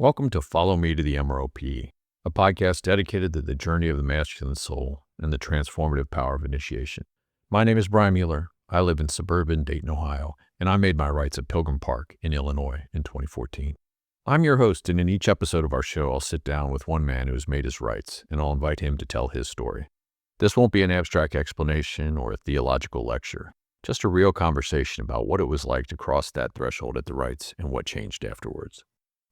Welcome to Follow Me to the MROP, a podcast dedicated to the journey of the masculine soul and the transformative power of initiation. My name is Brian Mueller. I live in suburban Dayton, Ohio, and I made my rites at Pilgrim Park in Illinois in 2014. I'm your host, and in each episode of our show, I'll sit down with one man who has made his rites, and I'll invite him to tell his story. This won't be an abstract explanation or a theological lecture, just a real conversation about what it was like to cross that threshold at the rites and what changed afterwards.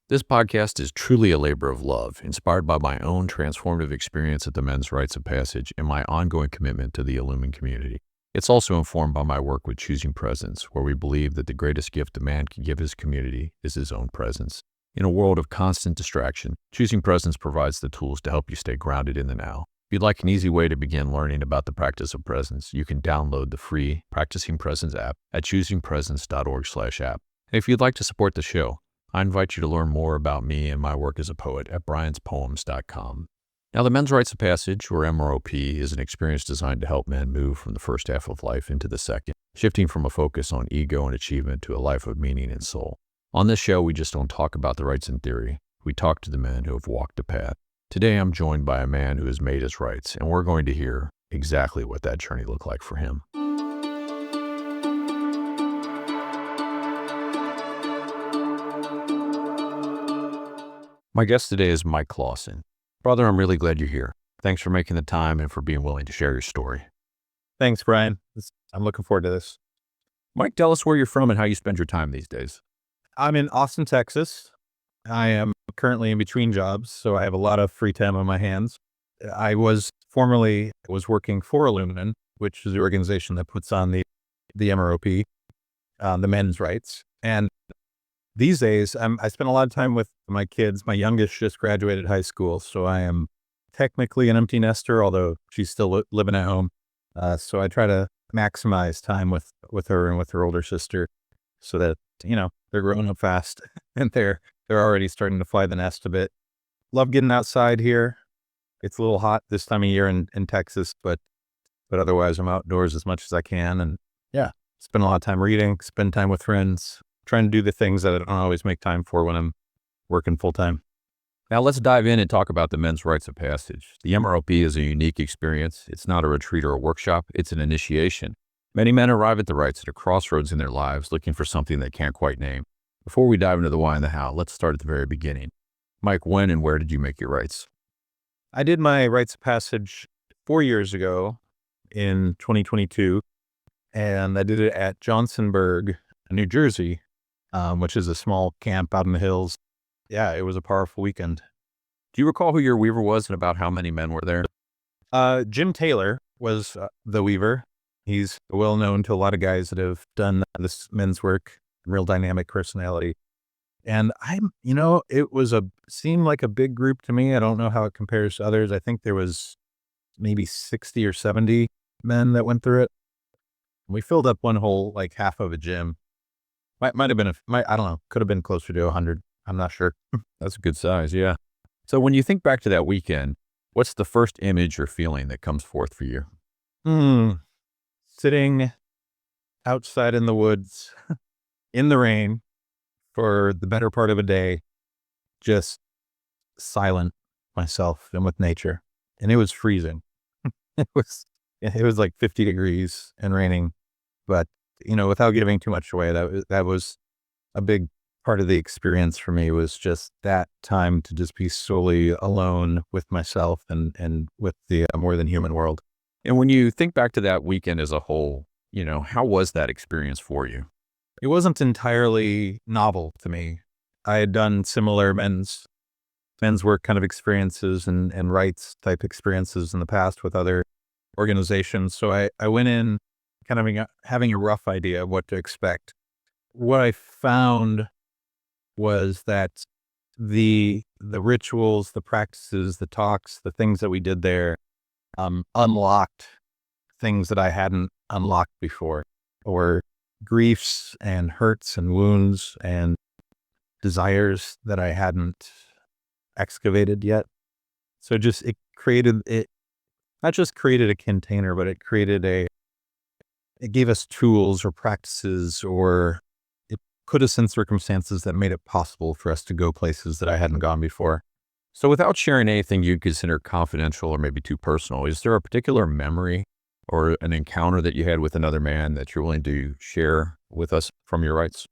This podcast is truly a labor of love, inspired by my own transformative experience at the men's rites of passage and my ongoing commitment to the Illuman community. It's also informed by my work with Choosing Presence, where we believe that the greatest gift a man can give his community is his own presence. In a world of constant distraction, Choosing Presence provides the tools to help you stay grounded in the now. If you'd like an easy way to begin learning about the practice of presence, you can download the free Practicing Presence app at choosingpresence.org/app. And if you'd like to support the show, I invite you to learn more about me and my work as a poet at brianspoems.com. Now, the Men's Rites of Passage, or MROP, is an experience designed to help men move from the first half of life into the second, shifting from a focus on ego and achievement to a life of meaning and soul. On this show, we just don't talk about the rites in theory. We talk to the men who have walked the path. Today, I'm joined by a man who has made his rites, and we're going to hear exactly what that journey looked like for him. My guest today is Mike Clawson. Brother, I'm really glad you're here. Thanks for making the time and for being willing to share your story. Thanks, Brian. I'm looking forward to this. Mike, tell us where you're from and how you spend your time these days. I'm in Austin, Texas. I am currently in between jobs, so I have a lot of free time on my hands. I was formerly working for Illuman, which is the organization that puts on the MROP, the men's rites. And these days, I spend a lot of time with my kids. My youngest just graduated high school, so I am technically an empty nester, although she's still living at home. So I try to maximize time with her and with her older sister so that, they're growing up fast and they're already starting to fly the nest a bit. Love getting outside here. It's a little hot this time of year in Texas, but otherwise I'm outdoors as much as I can. And yeah, spend a lot of time reading, spend time with friends, trying to do the things that I don't always make time for when I'm working full time. Now let's dive in and talk about the Men's Rites of Passage. The MROP is a unique experience. It's not a retreat or a workshop. It's an initiation. Many men arrive at the rites at a crossroads in their lives looking for something they can't quite name. Before we dive into the why and the how, let's start at the very beginning. Mike, when and where did you make your rites? I did my rites of passage 4 years ago in 2022, and I did it at Johnsonburg, New Jersey, which is a small camp out in the hills. Yeah, it was a powerful weekend. Do you recall who your weaver was and about how many men were there? Jim Taylor was the weaver. He's well known to a lot of guys that have done this men's work, real dynamic personality. And seemed like a big group to me. I don't know how it compares to others. I think there was maybe 60 or 70 men that went through it. We filled up one whole, half of a gym. Might have been, I don't know, could have been closer to 100. I'm not sure. That's a good size, yeah. So when you think back to that weekend, what's the first image or feeling that comes forth for you? Sitting outside in the woods in the rain for the better part of a day, just silent myself and with nature. And it was freezing. It was like 50 degrees and raining, but without giving too much away, that was a big part of the experience for me, was just that time to just be solely alone with myself and with the more than human world. And when you think back to that weekend as a whole, how was that experience for you? It wasn't entirely novel to me. I had done similar men's work kind of experiences and rites type experiences in the past with other organizations. So I went in kind of having a rough idea of what to expect. What I found was that the rituals, the practices, the talks, the things that we did there unlocked things that I hadn't unlocked before, or griefs and hurts and wounds and desires that I hadn't excavated yet. So it not just created a container, but it gave us tools or practices, or put us in circumstances that made it possible for us to go places that I hadn't gone before. So without sharing anything you'd consider confidential or maybe too personal, is there a particular memory or an encounter that you had with another man that you're willing to share with us from your rights?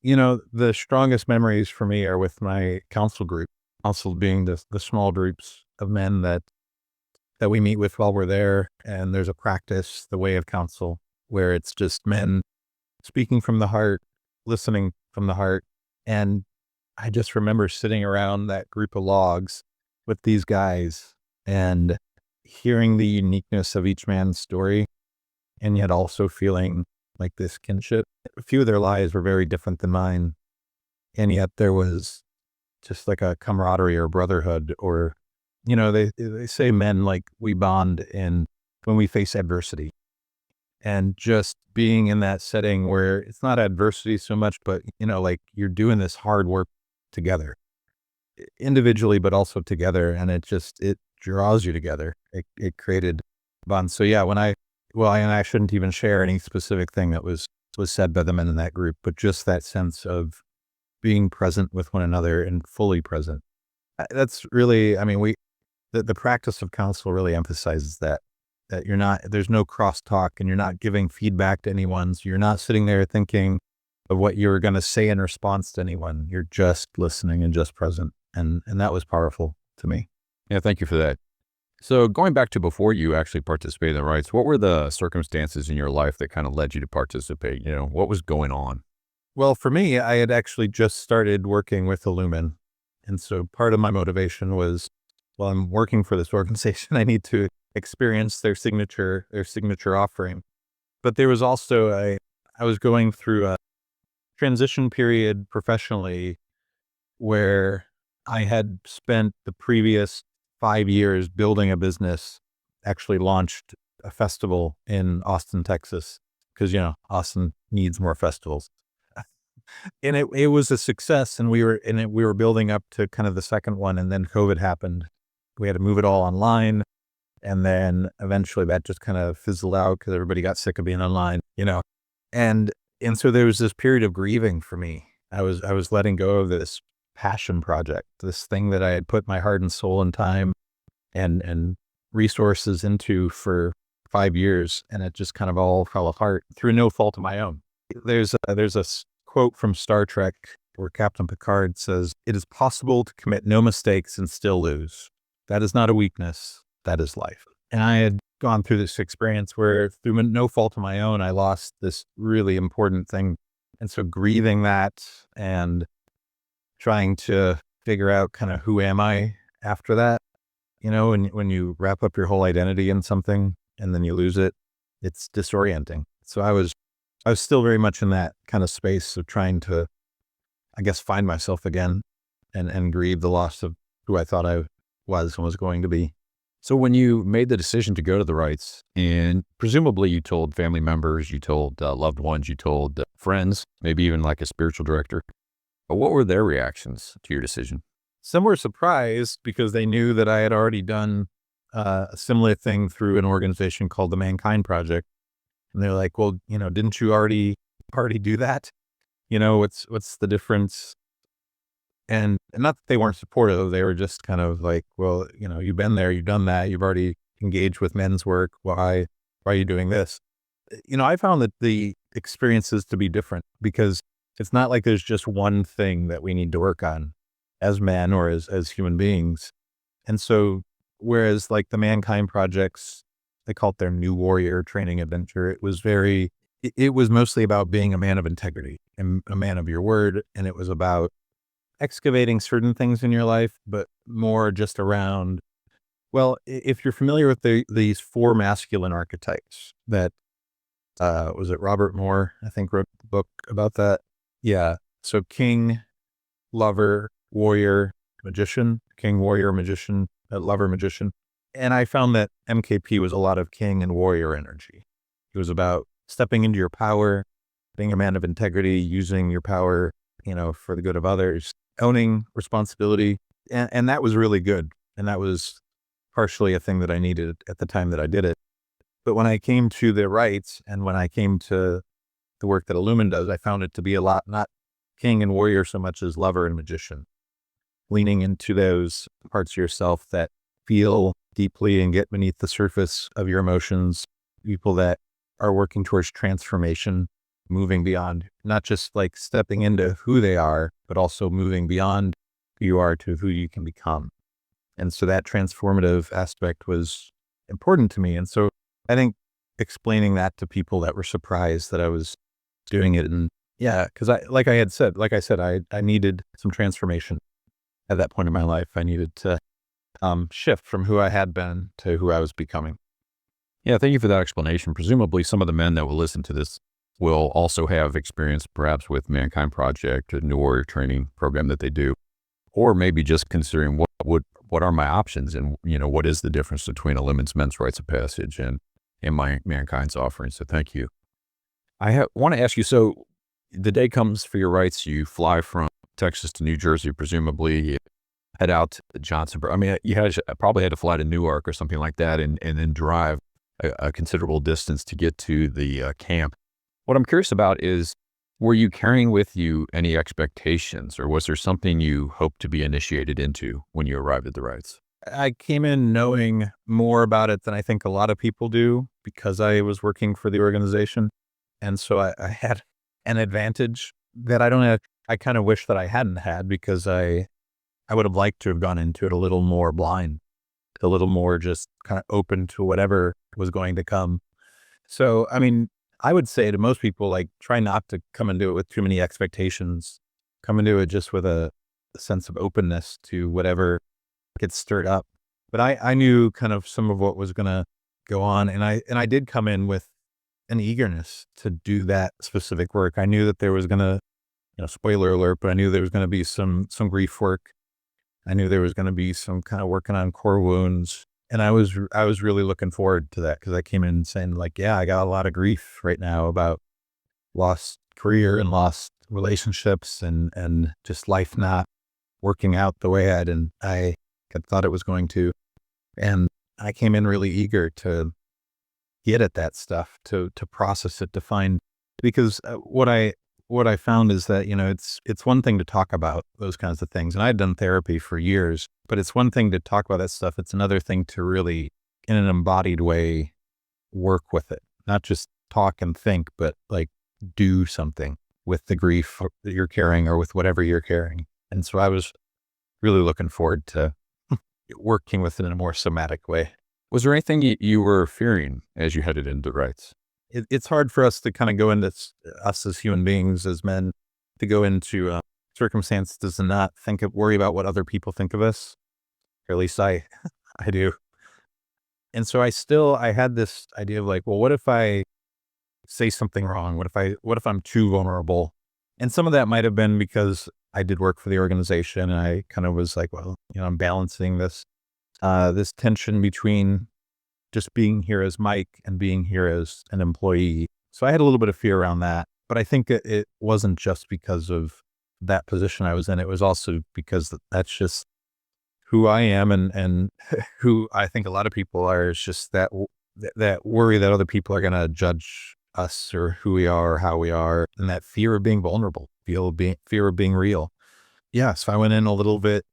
The strongest memories for me are with my counsel group. Counsel being the small groups of men that we meet with while we're there. And there's a practice, the way of counsel, where it's just men speaking from the heart, listening from the heart. And I just remember sitting around that group of logs with these guys and hearing the uniqueness of each man's story, and yet also feeling like this kinship. A few of their lives were very different than mine, and yet there was just like a camaraderie or brotherhood, or, they say men, like, we bond in when we face adversity. And just being in that setting where it's not adversity so much, but, like, you're doing this hard work together, individually, but also together. And it draws you together. It created bonds. So yeah, and I shouldn't even share any specific thing that was said by the men in that group, but just that sense of being present with one another and fully present. That's really, the practice of counsel really emphasizes that there's no crosstalk, and you're not giving feedback to anyone. So you're not sitting there thinking of what you're going to say in response to anyone. You're just listening and just present. And that was powerful to me. Yeah, thank you for that. So going back to before you actually participated in the rites, what were the circumstances in your life that kind of led you to participate? What was going on? Well, for me, I had actually just started working with Illuman. And so part of my motivation was, well, I'm working for this organization, I need to experience their signature offering. But there was also I was going through a transition period professionally where I had spent the previous 5 years building a business, actually launched a festival in Austin, Texas, because, Austin needs more festivals. And it was a success, and we were building up to kind of the second one, and then COVID happened. We had to move it all online. And then eventually that just kind of fizzled out because everybody got sick of being online, and so there was this period of grieving for me. I was letting go of this passion project, this thing that I had put my heart and soul and time and resources into for 5 years. And it just kind of all fell apart through no fault of my own. There's a quote from Star Trek where Captain Picard says, "It is possible to commit no mistakes and still lose. That is not a weakness. That is life." And I had gone through this experience where through no fault of my own, I lost this really important thing. And so grieving that and trying to figure out kind of who am I after that, when you wrap up your whole identity in something and then you lose it, it's disorienting. So I was still very much in that kind of space of trying to, I guess, find myself again and grieve the loss of who I thought I was and was going to be. So when you made the decision to go to the rites, and presumably you told family members, you told loved ones, you told friends, maybe even like a spiritual director, but what were their reactions to your decision? Some were surprised because they knew that I had already done a similar thing through an organization called the Mankind Project. And they're like, well, didn't you already do that? What's the difference? And not that they weren't supportive, they were just kind of like, well, you've been there, you've done that, you've already engaged with men's work. Why are you doing this? I found that the experiences to be different because it's not like there's just one thing that we need to work on as men or as human beings. And so, whereas like the Mankind Projects, they call it their New Warrior Training Adventure, it was mostly about being a man of integrity and a man of your word. And it was about excavating certain things in your life, but more just around, well, if you're familiar with these 4 masculine archetypes that, was it Robert Moore, I think, wrote the book about that? Yeah. So king, lover, warrior, magician, king, warrior, magician, lover, magician. And I found that MKP was a lot of king and warrior energy. It was about stepping into your power, being a man of integrity, using your power, for the good of others, owning responsibility. And that was really good. And that was partially a thing that I needed at the time that I did it. But when I came to the rites and when I came to the work that Illuman does, I found it to be a lot, not king and warrior so much as lover and magician, leaning into those parts of yourself that feel deeply and get beneath the surface of your emotions, people that are working towards transformation, moving beyond, not just like stepping into who they are, but also moving beyond who you are to who you can become. And so that transformative aspect was important to me. And so I think explaining that to people that were surprised that I was doing it. And yeah, because I said, I needed some transformation at that point in my life. I needed to shift from who I had been to who I was becoming. Yeah, thank you for that explanation. Presumably some of the men that will listen to this will also have experience perhaps with Mankind Project, a New Warrior training program that they do, or maybe just considering what are my options, and what is the difference between Illumin's Men's Rites of Passage and Mankind's offering. So thank you. I want to ask you, so the day comes for your rites, you fly from Texas to New Jersey, presumably you head out to Johnsonburg. I mean, probably had to fly to Newark or something like that, and then drive a considerable distance to get to the camp. What I'm curious about is, were you carrying with you any expectations, or was there something you hoped to be initiated into when you arrived at the rites? I came in knowing more about it than I think a lot of people do because I was working for the organization. And so I had an advantage that I kind of wish that I hadn't had, because I would have liked to have gone into it a little more blind, a little more just kind of open to whatever was going to come. So, I mean, I would say to most people, like, try not to come into it with too many expectations. Come into it just with a sense of openness to whatever gets stirred up. But I knew kind of some of what was going to go on. And I did come in with an eagerness to do that specific work. I knew that there was going to, spoiler alert, but I knew there was going to be some grief work. I knew there was going to be some kind of working on core wounds. And I was really looking forward to that, because I came in saying, like, yeah, I got a lot of grief right now about lost career and lost relationships and just life not working out the way I had thought it was going to. And I came in really eager to get at that stuff, to process it, to find, because what I found is that, it's one thing to talk about those kinds of things. And I'd done therapy for years, but it's one thing to talk about that stuff. It's another thing to really, in an embodied way, work with it, not just talk and think, but like do something with the grief that you're carrying or with whatever you're carrying. And so I was really looking forward to working with it in a more somatic way. Was there anything you were fearing as you headed into the rites? It's hard for us to kind of go into us as human beings, as men, to go into circumstances and not worry about what other people think of us. Or at least I do. And so I had this idea of like, well, what if I say something wrong? What if I'm too vulnerable? And some of that might have been because I did work for the organization, and I kind of was like, well, I'm balancing this tension between just being here as Mike and being here as an employee. So I had a little bit of fear around that, but I think it wasn't just because of that position I was in. It was also because that's just who I am, and who I think a lot of people are. Is just that worry that other people are going to judge us or who we are or how we are, and that fear of being vulnerable, fear of being real. Yeah, so I went in a little bit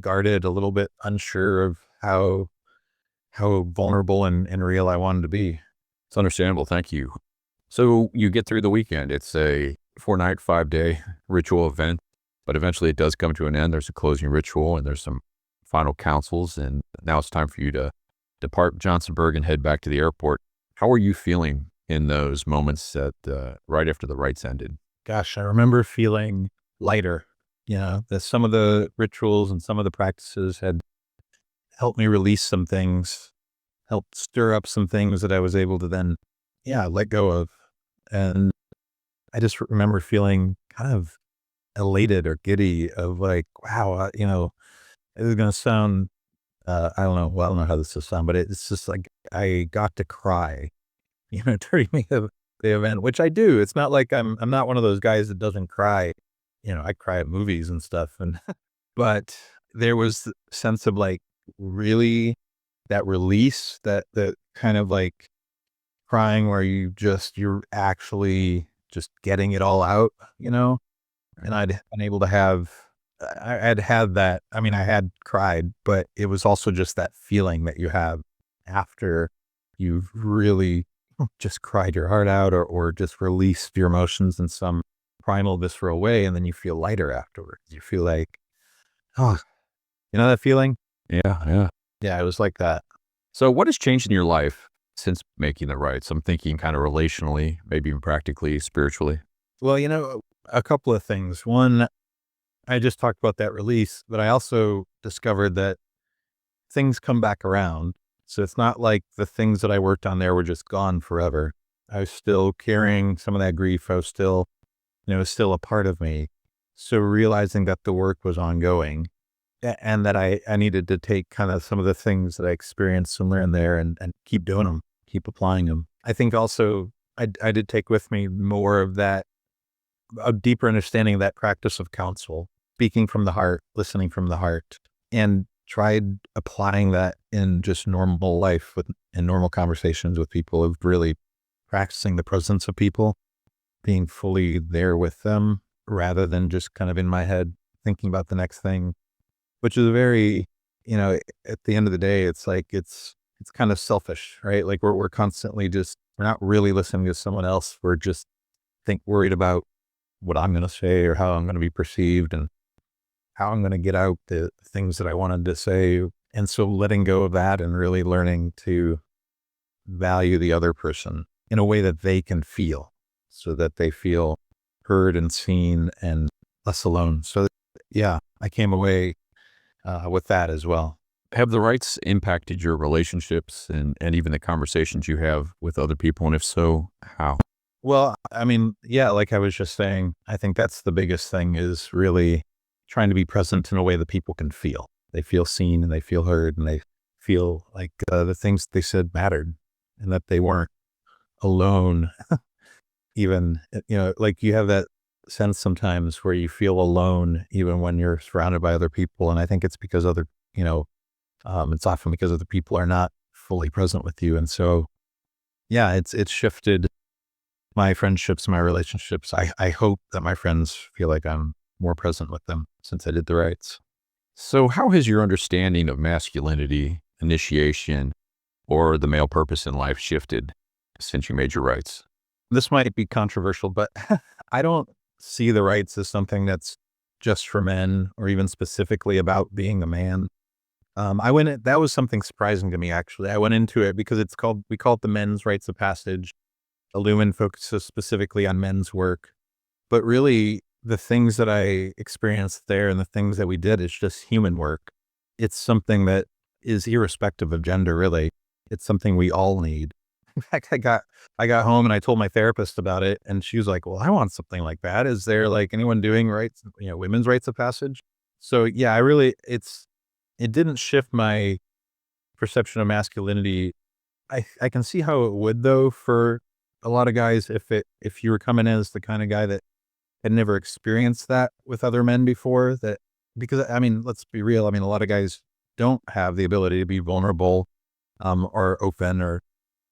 guarded, a little bit unsure of how vulnerable and real I wanted to be. It's understandable. Thank you. So you get through the weekend. It's a 4-night, 5-day ritual event, but eventually it does come to an end. There's a closing ritual and there's some final counsels. And now it's time for you to depart Johnsonburg and head back to the airport. How are you feeling in those moments right after the rites ended? Gosh, I remember feeling lighter. That some of the rituals and some of the practices had helped me release some things, helped stir up some things that I was able to then, let go of. And I just remember feeling kind of elated or giddy of like, wow, it is going to sound, I don't know. Well, I don't know how this will sound, but it's just like I got to cry, during the event, which I do. It's not like I'm not one of those guys that doesn't cry. I cry at movies and stuff, but there was the sense of like really that release, that kind of like crying where you're actually just getting it all out, And I'd been able to I had that. I mean, I had cried, but it was also just that feeling that you have after you've really just cried your heart out or just released your emotions in some primal, visceral way. And then you feel lighter afterwards. You feel like, oh, you know that feeling? Yeah, yeah. Yeah, it was like that. So what has changed in your life since making the rights? I'm thinking kind of relationally, maybe even practically, spiritually. Well, a couple of things. One, I just talked about that release, but I also discovered that things come back around. So it's not like the things that I worked on there were just gone forever. I was still carrying some of that grief. I was still, it was still a part of me. So realizing that the work was ongoing and that I needed to take kind of some of the things that I experienced and learned there and keep doing them, keep applying them. I think also I did take with me more of that, a deeper understanding of that practice of counsel, speaking from the heart, listening from the heart, and tried applying that in just normal life in normal conversations with people, of really practicing the presence of people, being fully there with them rather than just kind of in my head thinking about the next thing, which is very, at the end of the day, it's like, it's kind of selfish, right? Like we're constantly we're not really listening to someone else. We're just worried about what I'm going to say or how I'm going to be perceived and how I'm going to get out the things that I wanted to say. And so letting go of that and really learning to value the other person in a way that they can feel, so that they feel heard and seen and less alone. So yeah, I came away with that as well. Have the rights impacted your relationships and even the conversations you have with other people? And if so, how? Well, I mean, yeah, like I was just saying, I think that's the biggest thing, is really trying to be present in a way that people can feel. They feel seen and they feel heard and they feel like the things they said mattered and that they weren't alone. Even, like you have that sense sometimes where you feel alone even when you're surrounded by other people. And I think it's because it's often because other people are not fully present with you. And so, yeah, it's shifted my friendships, my relationships. I hope that my friends feel like I'm more present with them since I did the rites. So how has your understanding of masculinity, initiation, or the male purpose in life shifted since you made your rights? This might be controversial, but I don't see the rites as something that's just for men or even specifically about being a man. That was something surprising to me, actually. I went into it because we call it the men's rites of passage. Illuman focuses specifically on men's work, but really the things that I experienced there and the things that we did is just human work. It's something that is irrespective of gender, really. It's something we all need. In fact, I got home and I told my therapist about it, and she was like, "Well, I want something like that. Is there like anyone doing rites, women's rites of passage?" So yeah, it didn't shift my perception of masculinity. I can see how it would, though, for a lot of guys, if you were coming in as the kind of guy that had never experienced that with other men before, because I mean, let's be real. I mean, a lot of guys don't have the ability to be vulnerable, or open or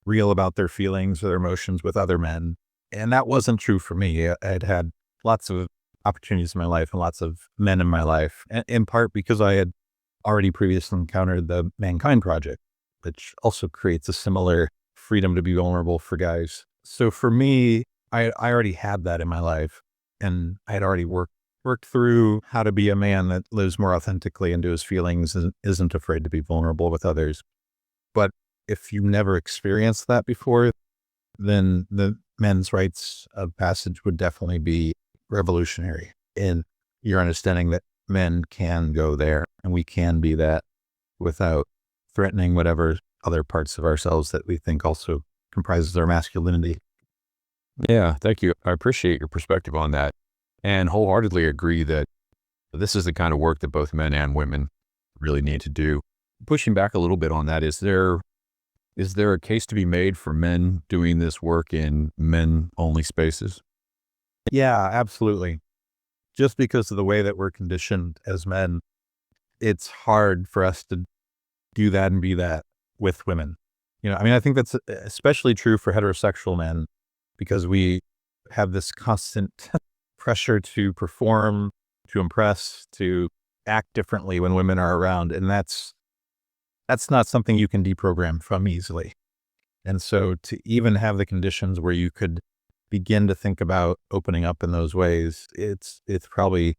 real about their feelings or their emotions with other men. And that wasn't true for me. I'd had lots of opportunities in my life and lots of men in my life, in part because I had already previously encountered the Mankind Project, which also creates a similar freedom to be vulnerable for guys. So for me, I already had that in my life, and I had already worked through how to be a man that lives more authentically into his feelings and isn't afraid to be vulnerable with others. But if you never experienced that before, then the men's rites of passage would definitely be revolutionary in your understanding that men can go there and we can be that without threatening whatever other parts of ourselves that we think also comprises our masculinity. Yeah, thank you. I appreciate your perspective on that and wholeheartedly agree that this is the kind of work that both men and women really need to do. Pushing back a little bit on that, is there a case to be made for men doing this work in men-only spaces? Yeah, absolutely. Just because of the way that we're conditioned as men, it's hard for us to do that and be that with women. I mean, I think that's especially true for heterosexual men, because we have this constant pressure to perform, to impress, to act differently when women are around. And that's not something you can deprogram from easily. And so to even have the conditions where you could begin to think about opening up in those ways, it's probably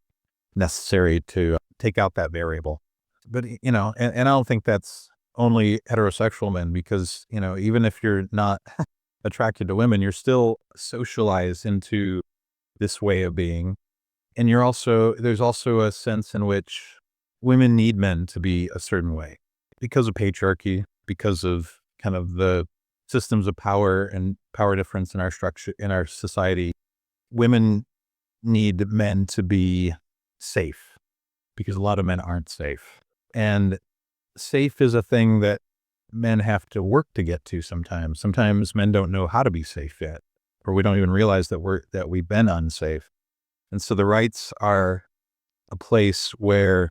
necessary to take out that variable. But, and I don't think that's only heterosexual men, because, even if you're not attracted to women, you're still socialized into this way of being. And there's also a sense in which women need men to be a certain way because of patriarchy, because of kind of the systems of power and power difference in our structure, in our society. Women need men to be safe because a lot of men aren't safe. And safe is a thing that men have to work to get to sometimes. Sometimes men don't know how to be safe yet, or we don't even realize that we've been unsafe. And so the rites are a place where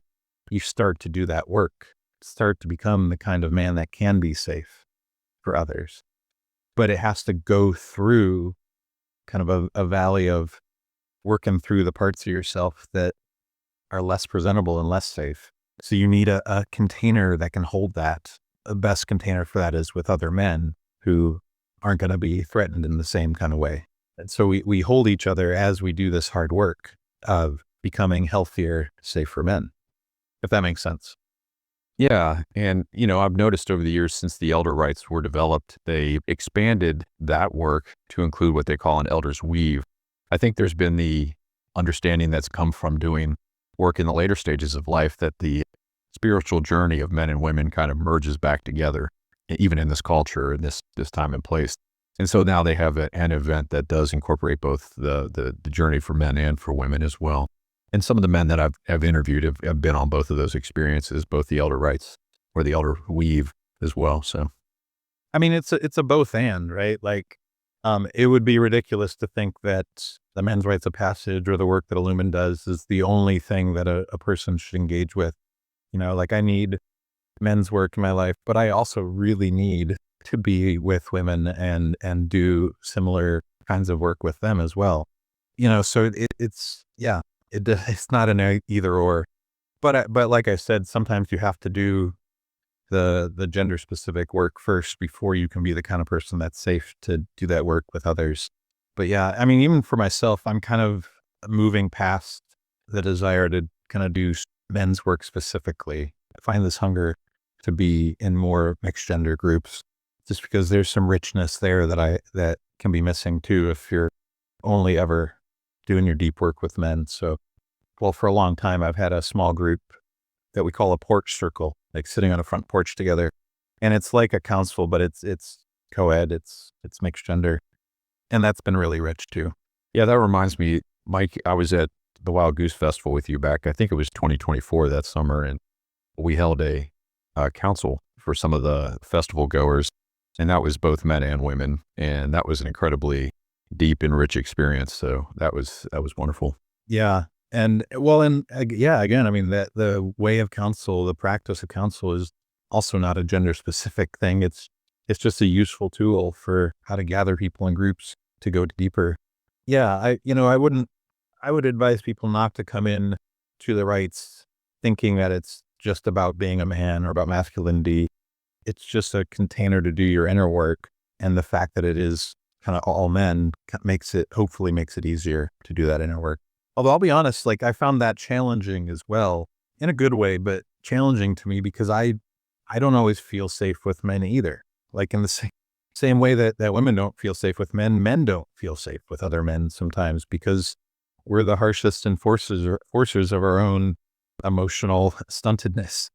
you start to do that work, start to become the kind of man that can be safe for others. But it has to go through kind of a valley of working through the parts of yourself that are less presentable and less safe. So you need a container that can hold that. The best container for that is with other men who aren't going to be threatened in the same kind of way. And so we hold each other as we do this hard work of becoming healthier, safer men, if that makes sense. Yeah. And, I've noticed over the years since the elder rites were developed, they expanded that work to include what they call an elder's weave. I think there's been the understanding that's come from doing work in the later stages of life that the spiritual journey of men and women kind of merges back together, even in this culture and this time and place. And so now they have an event that does incorporate both the journey for men and for women as well. And some of the men that I've interviewed have been on both of those experiences, both the elder rites or the elder weave as well. So, I mean, it's a both and, right? Like, it would be ridiculous to think that the men's rites of passage or the work that Illuman does is the only thing that a person should engage with. Like, I need men's work in my life, but I also really need to be with women and do similar kinds of work with them as well. So it's not an either or, but like I said, sometimes you have to do the gender specific work first before you can be the kind of person that's safe to do that work with others. But yeah, I mean, even for myself, I'm kind of moving past the desire to kind of do men's work specifically. I find this hunger to be in more mixed gender groups, just because there's some richness there that can be missing too if you're only ever doing your deep work with men. So, well, for a long time, I've had a small group that we call a porch circle, like sitting on a front porch together. And it's like a counsel, but it's co-ed, it's mixed gender. And that's been really rich too. Yeah, that reminds me, Mike, I was at the Wild Goose Festival with you back, I think it was 2024 that summer, and we held a council for some of the festival goers, and that was both men and women, and that was an incredibly deep and rich experience. So that was wonderful. Yeah. And well, again, I mean, that the way of counsel, the practice of counsel is also not a gender specific thing. It's just a useful tool for how to gather people in groups to go deeper. Yeah. I would advise people not to come in to the rites thinking that it's just about being a man or about masculinity. It's just a container to do your inner work. And the fact that it is kind of all men hopefully makes it easier to do that inner work. Although I'll be honest, like, I found that challenging as well, in a good way, but challenging to me because I don't always feel safe with men either. Like, in the same way that women don't feel safe with men don't feel safe with other men sometimes because we're the harshest enforcers of our own emotional stuntedness.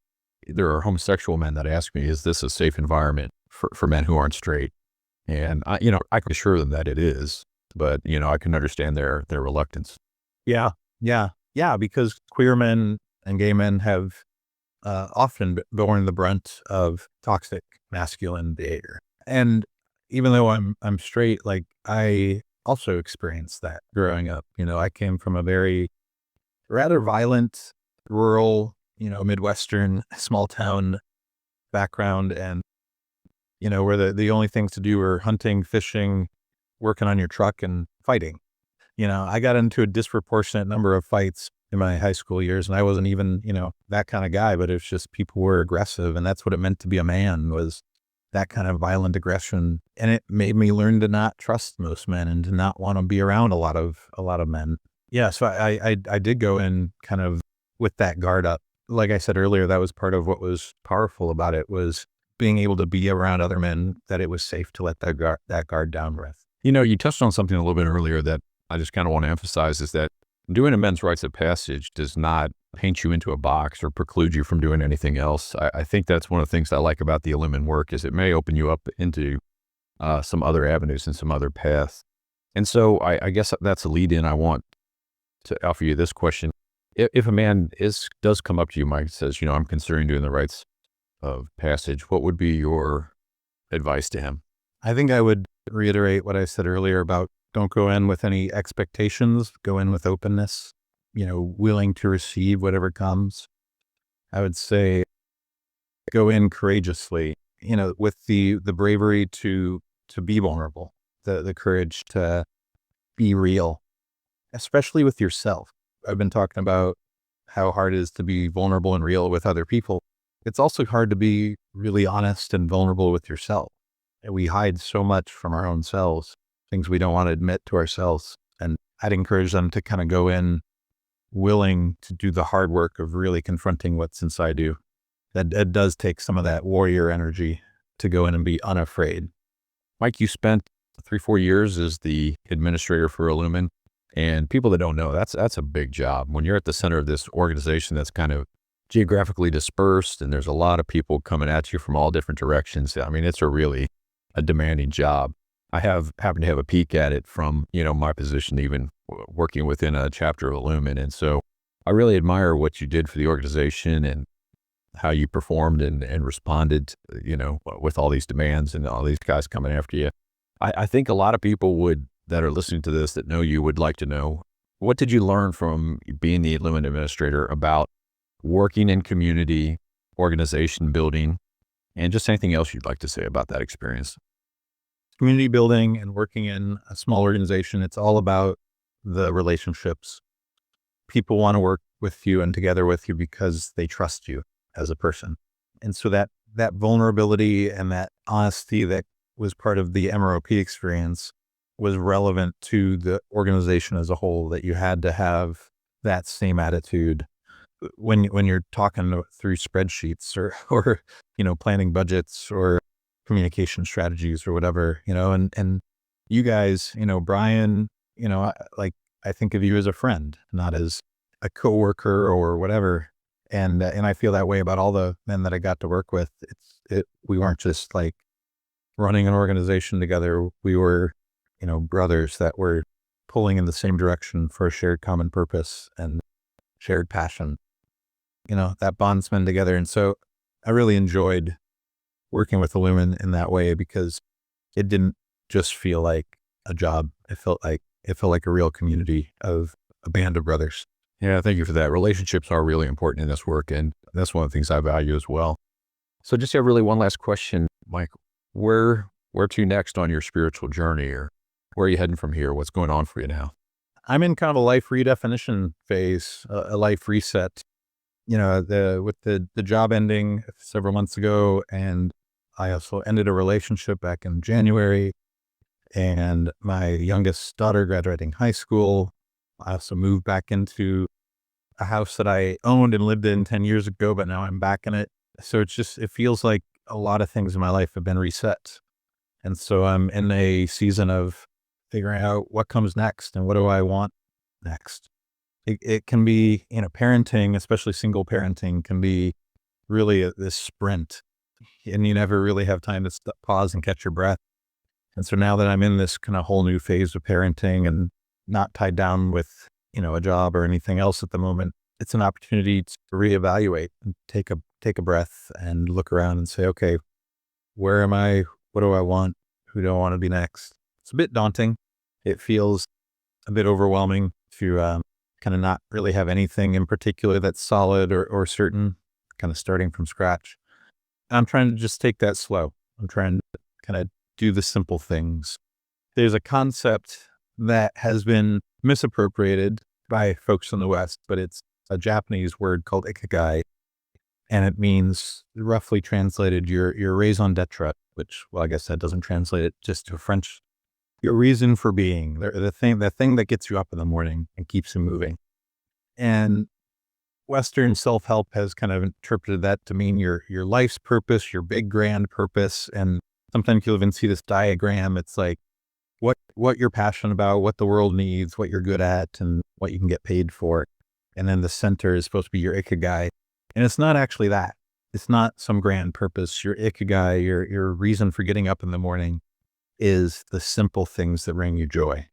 There are homosexual men that ask me, is this a safe environment for men who aren't straight? And I can assure them that it is, but I can understand their reluctance. Yeah. Because queer men and gay men have often borne the brunt of toxic masculine behavior. And even though I'm straight, like, I also experienced that growing up. I came from a very rather violent, rural, Midwestern small town background, and where the only things to do were hunting, fishing, working on your truck, and fighting. I got into a disproportionate number of fights in my high school years, and I wasn't even, that kind of guy, but it's just people were aggressive, and that's what it meant to be a man, was that kind of violent aggression. And it made me learn to not trust most men and to not want to be around a lot of men. Yeah. So I did go in kind of with that guard up. Like I said earlier, that was part of what was powerful about it, was being able to be around other men that it was safe to let that guard down with. You touched on something a little bit earlier that I just kind of want to emphasize, is that doing a men's rites of passage does not paint you into a box or preclude you from doing anything else. I think that's one of the things I like about the Illuman work, is it may open you up into some other avenues and some other paths. And so I guess that's a lead in. I want to offer you this question. If a man does come up to you, Mike, and says, I'm considering doing the rites of passage, what would be your advice to him? I think I would reiterate what I said earlier about don't go in with any expectations, go in with openness, willing to receive whatever comes. I would say go in courageously, with the bravery to be vulnerable, the courage to be real, especially with yourself. I've been talking about how hard it is to be vulnerable and real with other people. It's also hard to be really honest and vulnerable with yourself. We hide so much from our own selves, things we don't want to admit to ourselves. And I'd encourage them to kind of go in willing to do the hard work of really confronting what's inside you. That does take some of that warrior energy to go in and be unafraid. Mike, you spent 3-4 years as the administrator for Illuman. And people that don't know, that's a big job. When you're at the center of this organization that's kind of geographically dispersed and there's a lot of people coming at you from all different directions, I mean, it's a demanding job. I happened to have a peek at it from, my position, even working within a chapter of Illuman. And so I really admire what you did for the organization and how you performed and responded, with all these demands and all these guys coming after you. I think a lot of people that are listening to this that know you would like to know, what did you learn from being the Illuman administrator about working in community, organization building, and just anything else you'd like to say about that experience? Community building and working in a small organization, it's all about the relationships. People want to work with you and together with you because they trust you as a person. And so that vulnerability and that honesty that was part of the MROP experience was relevant to the organization as a whole, that you had to have that same attitude when you're talking through spreadsheets or planning budgets or communication strategies or whatever, and you guys, Brian, I think of you as a friend, not as a coworker or whatever. And I feel that way about all the men that I got to work with. We weren't just like running an organization together. We were, brothers that were pulling in the same direction for a shared common purpose and shared passion, that bonds men together. And so I really enjoyed working with Illuman in that way, because it didn't just feel like a job. It felt like a real community of a band of brothers. Yeah, thank you for that. Relationships are really important in this work, and that's one of the things I value as well. So just have really one last question, Mike. Where to next on your spiritual journey, or where are you heading from here? What's going on for you now? I'm in kind of a life redefinition phase, a life reset. With the job ending several months ago, and I also ended a relationship back in January, and my youngest daughter graduating high school. I also moved back into a house that I owned and lived in 10 years ago, but now I'm back in it. So it feels like a lot of things in my life have been reset. And so I'm in a season of figuring out what comes next and what do I want next. It can be, parenting, especially single parenting, can be really this sprint, and you never really have time to pause and catch your breath. And so now that I'm in this kind of whole new phase of parenting and not tied down with, a job or anything else at the moment, it's an opportunity to reevaluate and take a breath and look around and say, okay, where am I? What do I want? Who do I want to be next? It's a bit daunting. It feels a bit overwhelming to kind of not really have anything in particular that's solid or certain, kind of starting from scratch. I'm trying to just take that slow. I'm trying to kind of do the simple things. There's a concept that has been misappropriated by folks in the West, but it's a Japanese word called Ikigai, and it means, roughly translated, your raison d'etre, which, well, I guess that doesn't translate it just to French. Your reason for being, the thing that gets you up in the morning and keeps you moving. And Western self-help has kind of interpreted that to mean your life's purpose, your big grand purpose. And sometimes you'll even see this diagram. It's like what you're passionate about, what the world needs, what you're good at, and what you can get paid for. And then the center is supposed to be your Ikigai. And it's not actually that. It's not some grand purpose. Your Ikigai, your reason for getting up in the morning, is the simple things that bring you joy.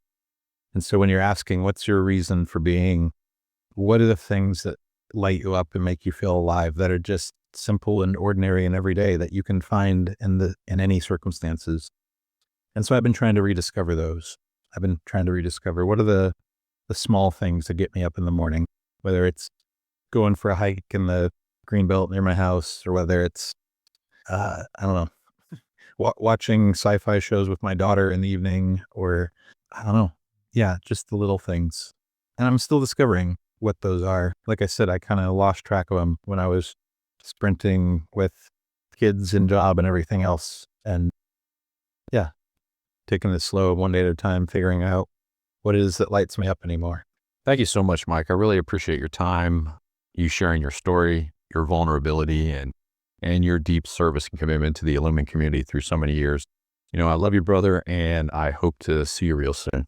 And so when you're asking, what's your reason for being, what are the things that light you up and make you feel alive, that are just simple and ordinary and everyday, that you can find in any circumstances? And so I've been trying to rediscover those. I've been trying to rediscover what are the small things that get me up in the morning, whether it's going for a hike in the greenbelt near my house, or whether it's, I don't know, watching sci-fi shows with my daughter in the evening, or I don't know. Yeah, just the little things. And I'm still discovering what those are. Like I said, I kind of lost track of them when I was sprinting with kids and job and everything else. And yeah, taking it slow, one day at a time, figuring out what it is that lights me up anymore. Thank you so much, Mike. I really appreciate your time, you sharing your story, your vulnerability, and your deep service and commitment to the Illuman community through so many years. I love you, brother, and I hope to see you real soon.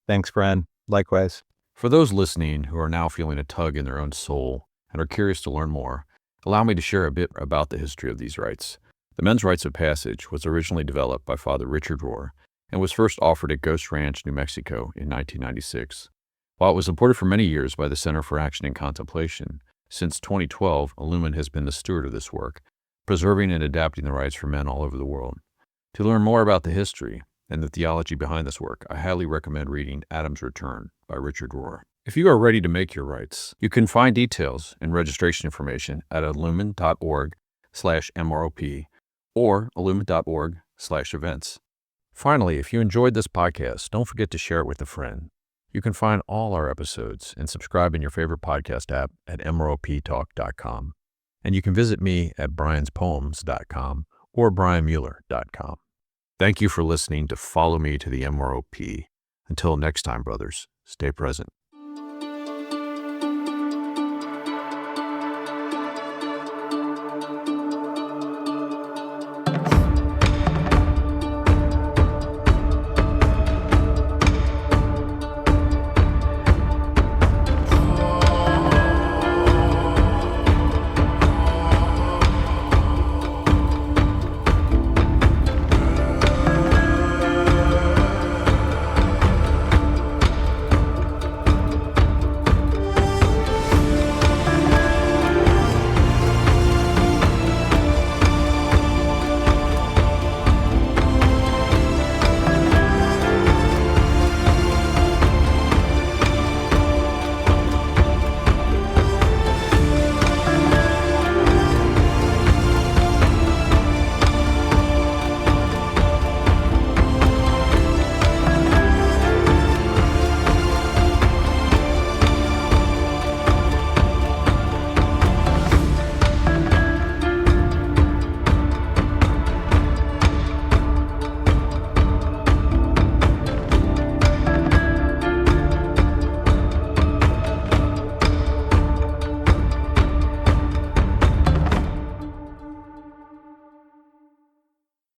Thanks, Brian. Likewise. For those listening who are now feeling a tug in their own soul and are curious to learn more, allow me to share a bit about the history of these rites. The men's rites of passage was originally developed by Father Richard Rohr and was first offered at Ghost Ranch, New Mexico in 1996. While it was supported for many years by the Center for Action and Contemplation, since 2012, Illuman has been the steward of this work, preserving and adapting the rites for men all over the world. To learn more about the history and the theology behind this work, I highly recommend reading Adam's Return by Richard Rohr. If you are ready to make your rites, you can find details and registration information at illuman.org/MROP or illuman.org/events. Finally, if you enjoyed this podcast, don't forget to share it with a friend. You can find all our episodes and subscribe in your favorite podcast app at mroptalk.com. And you can visit me at brianspoems.com or brianmueller.com. Thank you for listening to Follow Me to the MROP. Until next time, brothers, stay present.